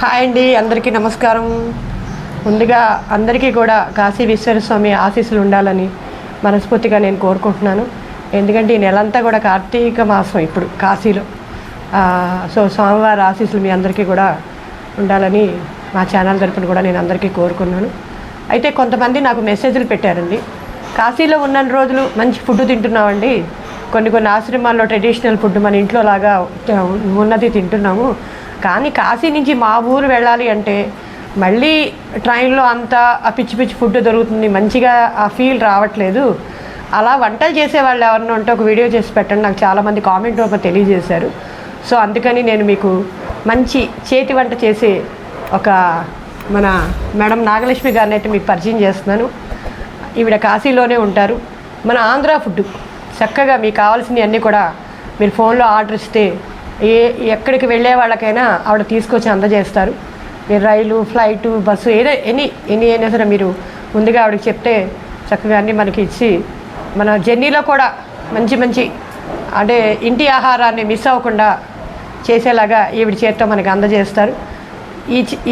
Hi అండి, అందరికీ నమస్కారం. ముందుగా అందరికీ కూడా కాశీ విశ్వేశ్వరస్వామి ఆశీస్సులు ఉండాలని మనస్ఫూర్తిగా నేను కోరుకుంటున్నాను. ఎందుకంటే ఈ నెలంతా కూడా కార్తీక మాసం ఇప్పుడు కాశీలో. సో స్వామివారి ఆశీస్సులు మీ అందరికీ కూడా ఉండాలని మా ఛానల్ తరపున కూడా నేను అందరికీ కోరుకున్నాను. అయితే కొంతమంది నాకు మెసేజ్లు పెట్టారండి, కాశీలో ఉన్న రోజులు మంచి ఫుడ్ తింటున్నామండి, కొన్ని ఆశ్రమాల్లో ట్రెడిషనల్ ఫుడ్ మన ఇంట్లో లాగా ఉన్నది తింటున్నాము, కానీ కాశీ నుంచి మా ఊరు వెళ్ళాలి అంటే మళ్ళీ ట్రైన్లో అంతా ఆ పిచ్చి ఫుడ్ దొరుకుతుంది, మంచిగా ఆ ఫీల్ రావట్లేదు. అలా వంటలు చేసేవాళ్ళు ఎవరన్నా ఉంటే ఒక వీడియో చేసి పెట్టండి, నాకు చాలామంది కామెంట్ రూపంలో తెలియజేశారు. సో అందుకని నేను మీకు మంచి చేతి వంట చేసే ఒక మన మేడం నాగలక్ష్మి గారిని అయితే మీకు పరిచయం చేస్తున్నాను. ఈవిడ కాశీలోనే ఉంటారు. మన ఆంధ్ర ఫుడ్ చక్కగా మీకు కావాల్సినవి అన్నీ కూడా మీరు ఫోన్లో ఆర్డర్ ఇస్తే ఎక్కడికి వెళ్ళే వాళ్ళకైనా ఆవిడ తీసుకొచ్చి అందజేస్తారు. మీరు రైలు, ఫ్లైటు, బస్సు ఎనీ అయినా సరే మీరు ముందుగా ఆవిడకి చెప్తే చక్కగా అన్నీ మనకి ఇచ్చి మన జర్నీలో కూడా మంచి అంటే ఇంటి ఆహారాన్ని మిస్ అవ్వకుండా చేసేలాగా ఈవిడ చేతితో మనకి అందజేస్తారు.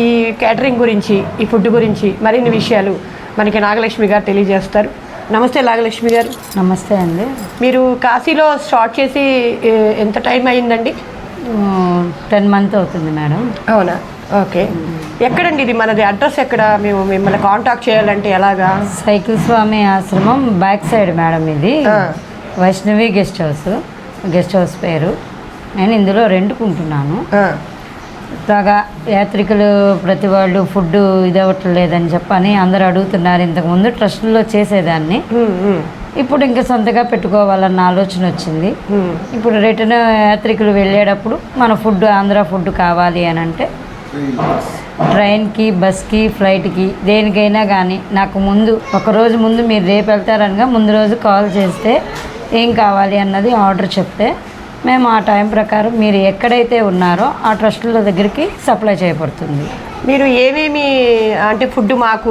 ఈ క్యాటరింగ్ గురించి, ఈ ఫుడ్ గురించి మరిన్ని విషయాలు మనకి నాగలక్ష్మి గారు తెలియజేస్తారు. నమస్తే నాగలక్ష్మి గారు. నమస్తే అండి. మీరు కాశీలో స్టార్ట్ చేసి ఎంత టైం అయిందండి? 10 months అవుతుంది మేడం. అవునా? ఓకే. ఎక్కడండి ఇది? మనది అడ్రస్ ఎక్కడ? మేము మిమ్మల్ని కాంటాక్ట్ చేయాలంటే ఎలాగా? సైకిల్ స్వామి ఆశ్రమం బ్యాక్ సైడ్ మేడం. ఇది వైష్ణవి గెస్ట్ హౌస్ పేరు. నేను ఇందులో రెంట్కుంటున్నాను. ఇలాగా యాత్రికులు ప్రతి వాళ్ళు ఫుడ్ ఇది అవ్వట్లేదని చెప్పని అందరూ అడుగుతున్నారు. ఇంతకుముందు ట్రస్ట్లో చేసేదాన్ని, ఇప్పుడు ఇంకా సొంతగా పెట్టుకోవాలన్న ఆలోచన వచ్చింది. ఇప్పుడు రిటర్న్ యాత్రికులు వెళ్ళేటప్పుడు మన ఫుడ్, ఆంధ్ర ఫుడ్ కావాలి అని అంటే ట్రైన్కి, బస్కి, ఫ్లైట్కి దేనికైనా కానీ నాకు ఒకరోజు ముందు మీరు రేపు వెళ్తారనగా ముందు రోజు కాల్ చేస్తే ఏం కావాలి అన్నది ఆర్డర్ చెప్తే మేము ఆ టైం ప్రకారం మీరు ఎక్కడైతే ఉన్నారో ఆ ట్రస్టుల దగ్గరికి సప్లై చేయబడుతుంది. మీరు ఏమేమి అంటే ఫుడ్ మాకు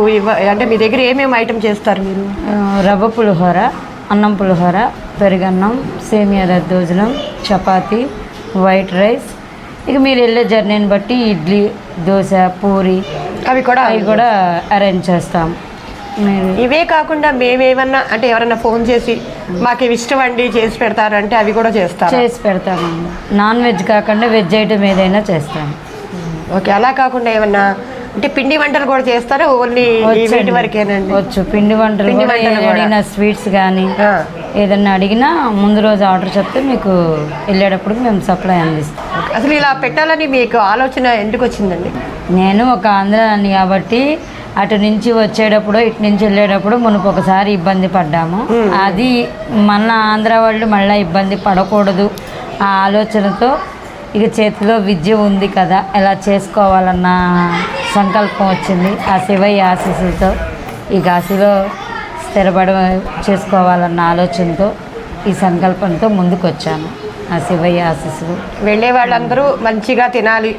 అంటే మీ దగ్గర ఏమేమి ఐటమ్ చేస్తారు మీరు? రవ్వ పులిహోర, అన్నం పులిహోర, పెరుగన్నం, సేమియా దద్దోజనం, చపాతీ, వైట్ రైస్. ఇక మీరు వెళ్ళే జర్నీని బట్టి ఇడ్లీ, దోశ, పూరి అవి కూడా అరేంజ్ చేస్తాం. ఇవే కాకుండా మేమేమన్నా అంటే ఎవరన్నా ఫోన్ చేసి మాకు ఇవి ఇష్టం అండి చేసి పెడతారంటే అవి కూడా చేసి పెడతామండి. నాన్ వెజ్ కాకుండా వెజ్ ఐటమ్ ఏదైనా చేస్తాం. ఓకే. అలా కాకుండా ఏమన్నా అంటే పిండి వంటలు కూడా చేస్తారా? ఓన్లీ వీటి వరకేనండి? వచ్చు. పిండి వంటలు అడిగిన స్వీట్స్ కానీ ఏదన్నా అడిగినా ముందు రోజు ఆర్డర్ చెప్తే మీకు వెళ్ళేటప్పుడు మేము సప్లై అందిస్తాం. అసలు ఇలా పెట్టాలని మీకు ఆలోచన ఎందుకు వచ్చిందండి? నేను ఒక ఆంధ్రాని కాబట్టి అటు నుంచి వచ్చేటప్పుడు ఇటు నుంచి వెళ్ళేటప్పుడు మునుపు ఒకసారి ఇబ్బంది పడ్డాము. అది మన ఆంధ్ర వాళ్ళు మళ్ళీ ఇబ్బంది పడకూడదు ఆ ఆలోచనతో ఇక చేతిలో విద్య ఉంది కదా, ఎలా చేసుకోవాలన్న సంకల్పం వచ్చింది. ఆ శివయ్య ఆశీస్సులతో ఈ కాశీలో స్థిరపడ చేసుకోవాలన్న ఆలోచనతో ఈ సంకల్పంతో ముందుకు వచ్చాను. ఆ శివయ్య ఆశీస్సులు. వెళ్ళే వాళ్ళందరూ మంచిగా తినాలి,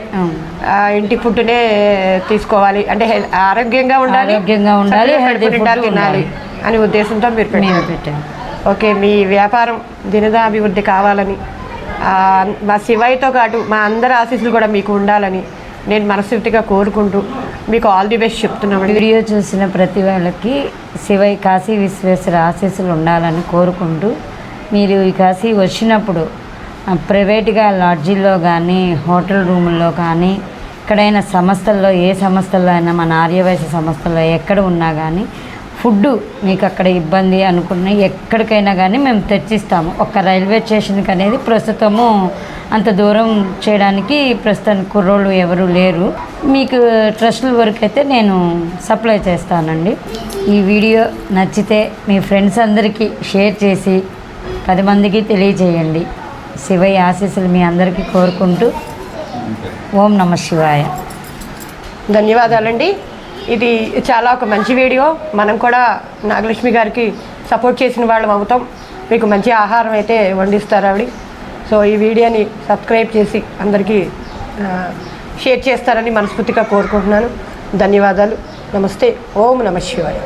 ఇంటి ఫుడ్నే తీసుకోవాలి, అంటే ఆరోగ్యంగా ఉండాలి, హెల్తీ తినాలి అనే ఉద్దేశంతో మీరు పెట్టారు. ఓకే. మీ వ్యాపారం దినదాభివృద్ధి కావాలని, మా శివయ్యతో పాటు మా అందరి ఆశీస్సులు కూడా మీకు ఉండాలని నేను మనస్ఫూర్తిగా కోరుకుంటూ మీకు ఆల్ ది బెస్ట్ చెప్తున్నాను. వీడియో చూసిన ప్రతి వాళ్ళకి శివయ్య కాశీ విశ్వేశ్వర ఆశీస్సులు ఉండాలని కోరుకుంటూ, మీరు ఈ కాశీ వచ్చినప్పుడు ప్రైవేట్గా లాడ్జీల్లో కానీ, హోటల్ రూముల్లో కానీ, ఎక్కడైనా సంస్థల్లో, ఏ సంస్థల్లో అయినా, మన ఆర్యవైశ్య సంస్థల్లో ఎక్కడ ఉన్నా కానీ ఫుడ్డు మీకు అక్కడ ఇబ్బంది అనుకున్న ఎక్కడికైనా కానీ మేము తెచ్చిస్తాము. ఒక రైల్వే స్టేషన్కి అనేది ప్రస్తుతము అంత దూరం చేయడానికి ప్రస్తుతానికి కుర్రోళ్ళు ఎవరు లేరు. మీకు ట్రస్టుల వరకు అయితే నేను సప్లై చేస్తానండి. ఈ వీడియో నచ్చితే మీ ఫ్రెండ్స్ అందరికీ షేర్ చేసి 10 మందికి తెలియజేయండి. శివయ్య ఆశీస్సులు మీ అందరికీ కోరుకుంటూ ఓం నమః శివాయ. ధన్యవాదాలండి. ఇది చాలా ఒక మంచి వీడియో. మనం కూడా నాగలక్ష్మి గారికి సపోర్ట్ చేసిన వాళ్ళం అవుతాం. మీకు మంచి ఆహారం అయితే వండిస్తారు ఆవిడ. సో ఈ వీడియోని సబ్స్క్రైబ్ చేసి అందరికీ షేర్ చేస్తారని మనస్ఫూర్తిగా కోరుకుంటున్నాను. ధన్యవాదాలు. నమస్తే. ఓం నమః శివాయ.